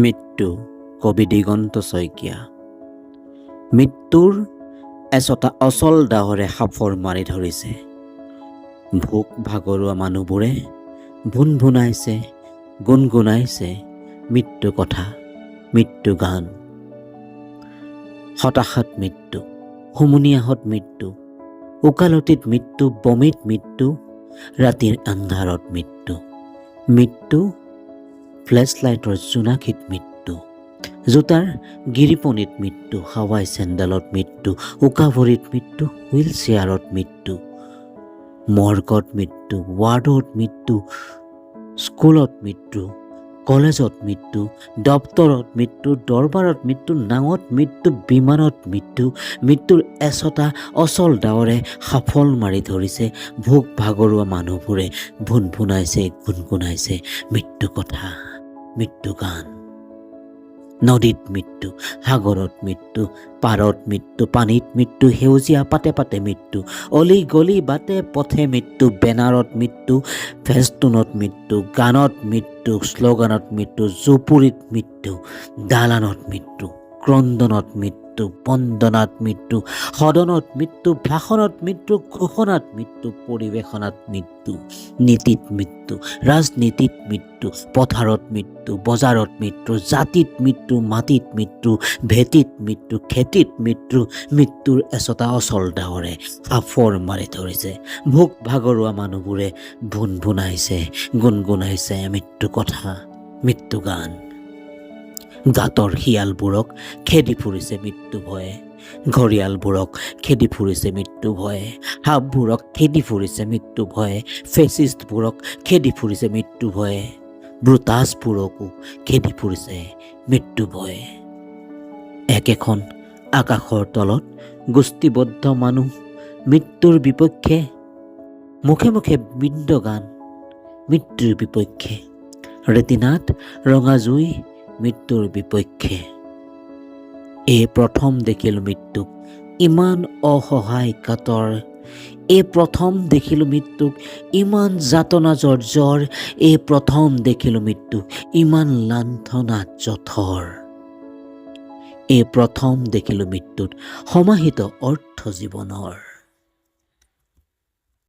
মৃত্যু কবি দিগন্ত শইকীয়া। মৃত্যুৰ এচটা অচল ডাৱৰে সাফৰ মাৰি ধৰিছে। ভোক ভাগৰুৱা মানুহবোৰে ভুনভুনাইছে, গুণগুণাইছে মৃত্যু কথা, মৃত্যু গান। হতাশাত মৃত্যু, হুমুনিয়াহত মৃত্যু, উকালতিত মৃত্যু, বমিত মৃত্যু, ৰাতিৰ আন্ধাৰত মৃত্যু। মৃত্যু ফ্লেছলাইটৰ জোনাকীত মৃত্যু, জোতাৰ গিৰিপনিত মৃত্যু, হাৱাই চেণ্ডেলত মৃত্যু, উকা ভৰিত মৃত্যু, হুইল চেয়াৰত মৃত্যু, মৰ্গত মৃত্যু, ৱাৰ্ডত মৃত্যু, স্কুলত মৃত্যু, কলেজত মৃত্যু, দপ্তৰত মৃত্যু, দৰবাৰত মৃত্যু, নাৱত মৃত্যু, বিমানত মৃত্যু। মৃত্যুৰ এচটা অচল ডাৱৰে সাফল মাৰি ধৰিছে। ভোক ভাগৰুৱা মানুহবোৰে ভুনভুনাইছে, গুণগুণাইছে মৃত্যু কথা, মৃত্যু গান। নদীত মৃত্যু, সাগৰত মৃত্যু, পাৰত মৃত্যু, পানীত মৃত্যু, সেউজীয়া পাতে পাতে মৃত্যু, অলি গলি বাটে পথে মৃত্যু, বেনাৰত মৃত্যু, ফেষ্টুনত মৃত্যু, গানত মৃত্যু, শ্লোগানত মৃত্যু, জুপুৰিত মৃত্যু, দালানত মৃত্যু, ক্ৰন্দনত মৃত্যু, বন্দনাত মৃত্যু, সদনত মৃত্যু, ভাষণত মৃত্যু, ঘোষণাত মৃত্যু, পৰিৱেশনাত মৃত্যু, নীতিত মৃত্যু, ৰাজনীতিত মৃত্যু, পথাৰত মৃত্যু, বজাৰত মৃত্যু, জাতিত মৃত্যু, মাটিত মৃত্যু, ভেটিত মৃত্যু, খেতিত মৃত্যু। মৃত্যুৰ এচটা অচল ডাৱৰে সাফৰ মাৰি ধৰিছে। ভোক ভাগৰুৱা মানুহবোৰে ভুনভুনাইছে, গুণগুণাইছে মৃত্যু কথা, মৃত্যু গান। গাঁতৰ শিয়ালবোৰক খেদি ফুৰিছে মৃত্যু ভয়ে, ঘৰিয়ালবোৰক খেদি ফুৰিছে মৃত্যু ভয়ে, সাপবোৰক খেদি ফুৰিছে মৃত্যু ভয়ে, ফেচিষ্টবোৰক খেদি ফুৰিছে মৃত্যু ভয়ে, ব্ৰুটাছবোৰকো খেদি ফুৰিছে মৃত্যু ভয়ে। একেখন আকাশৰ তলত গোষ্ঠীবদ্ধ মানুহ মৃত্যুৰ বিপক্ষে, মুখে মুখে বৃন্দ গান মৃত্যুৰ বিপক্ষে, ৰেতিনাত ৰঙা জুই মৃত্যুৰ বিপক্ষে। এই প্ৰথম দেখিলো মৃত্যুক ইমান অসহায় কাতৰ, এই প্ৰথম দেখিলো মৃত্যুক ইমান যাতনা জৰ্জৰ, এই প্ৰথম দেখিলো মৃত্যুক ইমান লাণ্ঠনা জঠৰ। এই প্ৰথম দেখিলো মৃত্যুত সমাহিত অৰ্থ জীৱনৰ।